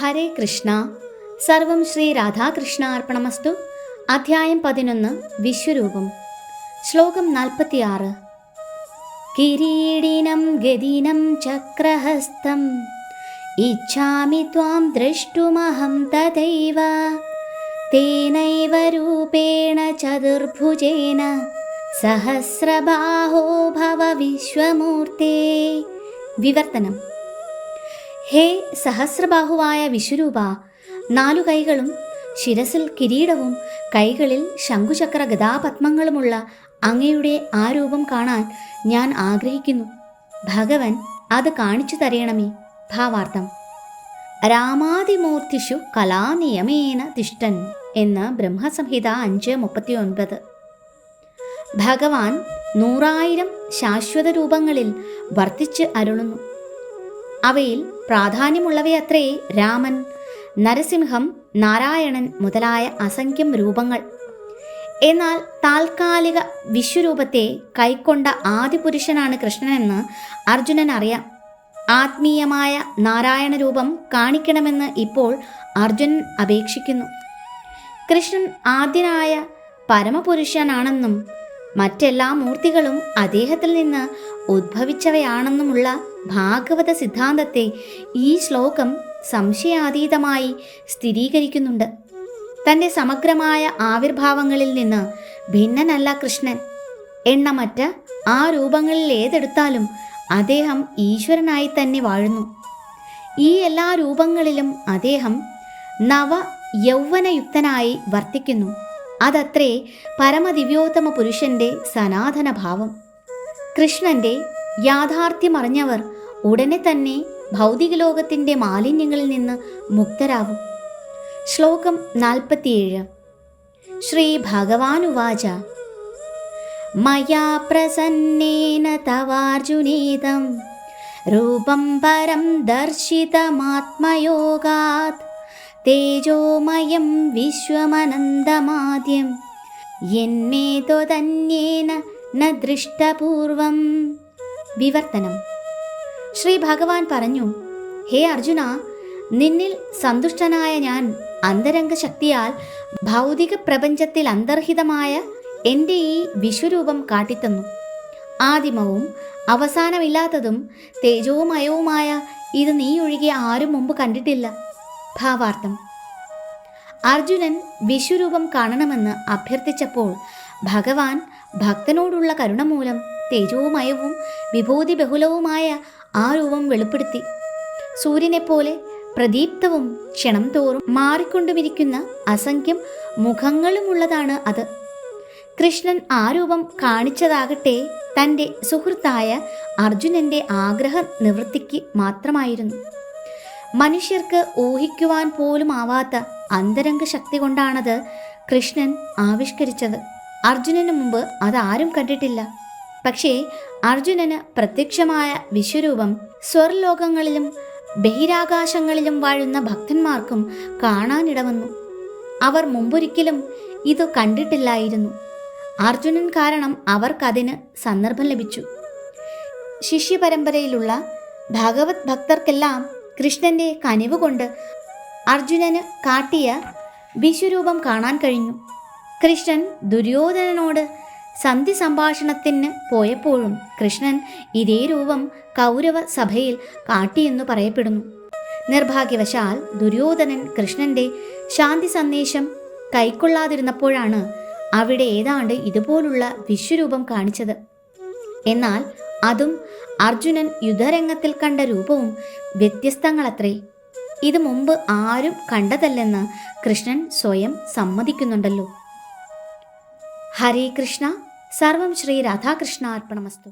ഹരേ കൃഷ്ണ. സർവം ശ്രീ രാധാകൃഷ്ണ അർപ്പണമസ്തു. അധ്യായം 11 വിശ്വരൂപം. ശ്ലോകം 46. കിരീടിനം ഗദിനം ചക്രഹസ്തം ഇച്ഛാമി ത്വാം ദ്രഷ്ടുമഹം തഥൈവ തേനൈവ രൂപേണ ചതുർഭുജേന സഹസ്രബാഹോ ഭവ വിശ്വമൂർത്തേ. വിവർത്തനം. ഹേ സഹസ്രബാഹുവായ വിശ്വരൂപ, 4 കൈകളും ശിരസിൽ കിരീടവും കൈകളിൽ ശംഖുചക്ര ഗദാപത്മങ്ങളുമുള്ള അങ്ങയുടെ ആ രൂപം കാണാൻ ഞാൻ ആഗ്രഹിക്കുന്നു. ഭഗവൻ അത് കാണിച്ചു തരയണമേ. ഭാവാർത്ഥം: രാമാദിമൂർത്തിഷു കലാനിയമേന തിഷ്ഠൻ എന്ന് ബ്രഹ്മസംഹിത 5:39. ഭഗവാൻ 100,000 ശാശ്വത രൂപങ്ങളിൽ വർത്തിച്ച് അരുളുന്നു. അവയിൽ പ്രാധാന്യമുള്ളവയത്രേ രാമൻ, നരസിംഹം, നാരായണൻ മുതലായ അസംഖ്യം രൂപങ്ങൾ. എന്നാൽ താൽക്കാലിക വിശ്വരൂപത്തെ കൈക്കൊണ്ട ആദിപുരുഷനാണ് കൃഷ്ണനെന്ന് അർജുനൻ അറിയാം. ആത്മീയമായ നാരായണ രൂപം കാണിക്കണമെന്ന് ഇപ്പോൾ അർജുനൻ അപേക്ഷിക്കുന്നു. കൃഷ്ണൻ ആദ്യനായ പരമപുരുഷനാണെന്നും മറ്റെല്ലാ മൂർത്തികളും അദ്ദേഹത്തിൽ നിന്ന് ഉദ്ഭവിച്ചവയാണെന്നുമുള്ള ഭാഗവത സിദ്ധാന്തത്തെ ഈ ശ്ലോകം സംശയാതീതമായി സ്ഥിരീകരിക്കുന്നുണ്ട്. തൻ്റെ സമഗ്രമായ ആവിർഭാവങ്ങളിൽ നിന്ന് ഭിന്നനല്ല കൃഷ്ണൻ. എണ്ണമറ്റ ആ രൂപങ്ങളിൽ ഏതെടുത്താലും അദ്ദേഹം ഈശ്വരനായി തന്നെ വാഴുന്നു. ഈ എല്ലാ രൂപങ്ങളിലും അദ്ദേഹം നവ യൗവനയുക്തനായി വർത്തിക്കുന്നു. അതത്രേ പരമദിവ്യോത്തമ പുരുഷന്റെ സനാതനഭാവം. കൃഷ്ണന്റെ യാഥാർത്ഥ്യമറിഞ്ഞവർ ഉടനെ തന്നെ ഭൗതിക ലോകത്തിൻ്റെ മാലിന്യങ്ങളിൽ നിന്ന് മുക്തരാകും. ശ്ലോകം 47. ശ്രീ ഭഗവാനുവാച: മയാ പ്രസന്നേന തവാർജുനേദം രൂപം പരം ദർശിതമാത്മയോഗാത് തേജോമയം വിശ്വമനന്തമാദ്യം യന്മേ ത്വദന്യേന ന ദൃഷ്ടപൂർവം. വിവർത്തനം. ശ്രീ ഭഗവാൻ പറഞ്ഞു: ഹേ അർജുന, നിന്നിൽ സന്തുഷ്ടനായ ഞാൻ അന്തരംഗ ശക്തിയാൽ ഭൗതിക പ്രപഞ്ചത്തിൽ അന്തർഹിതമായ എൻ്റെ ഈ വിശ്വരൂപം കാട്ടിത്തന്നു. ആദിമവും അവസാനമില്ലാത്തതും തേജോമയവുമായ ഇത് നീ ഒഴികെ ആരും മുമ്പ് കണ്ടിട്ടില്ല. ഭാവാർത്ഥം: അർജുനൻ വിശ്വരൂപം കാണണമെന്ന് അഭ്യർത്ഥിച്ചപ്പോൾ ഭഗവാൻ ഭക്തനോടുള്ള കരുണ മൂലം തേജോമയവും വിഭൂതി ബഹുലവുമായ ആ രൂപം വെളിപ്പെടുത്തി. സൂര്യനെപ്പോലെ പ്രദീപ്തവും ക്ഷണം തോറും മാറിക്കൊണ്ടുമിരിക്കുന്ന അസംഖ്യം മുഖങ്ങളുമുള്ളതാണ് അത്. കൃഷ്ണൻ ആ രൂപം കാണിച്ചതാകട്ടെ തൻ്റെ സുഹൃത്തായ അർജുനൻ്റെ ആഗ്രഹ നിവൃത്തിക്ക് മാത്രമായിരുന്നു. മനുഷ്യർക്ക് ഊഹിക്കുവാൻ പോലും ആവാത്ത അന്തരംഗ ശക്തി കൊണ്ടാണത് കൃഷ്ണൻ ആവിഷ്കരിച്ചത്. അർജുനന് മുമ്പ് അതാരും കണ്ടിട്ടില്ല. പക്ഷേ അർജുനന് പ്രത്യക്ഷമായ വിശ്വരൂപം സ്വർലോകങ്ങളിലും ബഹിരാകാശങ്ങളിലും വാഴുന്ന ഭക്തന്മാർക്കും കാണാനിടവന്നു. അവർ മുമ്പൊരിക്കലും ഇത് കണ്ടിട്ടില്ലായിരുന്നു. അർജുനൻ കാരണം അവർക്കതിന് സന്ദർഭം ലഭിച്ചു. ശിഷ്യപരമ്പരയിലുള്ള ഭഗവത് ഭക്തർക്കെല്ലാം കൃഷ്ണന്റെ കനിവ് കൊണ്ട് അർജുനന് കാട്ടിയ വിശ്വരൂപം കാണാൻ കഴിഞ്ഞു. കൃഷ്ണൻ ദുര്യോധനനോട് സന്ധി സംഭാഷണത്തിന് പോയപ്പോഴും കൃഷ്ണൻ ഇതേ രൂപം കൗരവ സഭയിൽ കാട്ടിയെന്നു പറയപ്പെടുന്നു. നിർഭാഗ്യവശാൽ ദുര്യോധനൻ കൃഷ്ണന്റെ ശാന്തി സന്ദേശം കൈക്കൊള്ളാതിരുന്നപ്പോഴാണ് അവിടെ ഏതാണ്ട് ഇതുപോലുള്ള വിശ്വരൂപം കാണിച്ചത്. എന്നാൽ അതും അർജുനൻ യുദ്ധരംഗത്തിൽ കണ്ട രൂപവും വ്യത്യസ്തങ്ങളത്രേ. ഇത് മുമ്പ് ആരും കണ്ടതല്ലെന്ന് കൃഷ്ണൻ സ്വയം സമ്മതിക്കുന്നുണ്ടല്ലോ. ഹരേ കൃഷ്ണ. സർവം ശ്രീ രാധാകൃഷ്ണ അർപ്പണമസ്തു.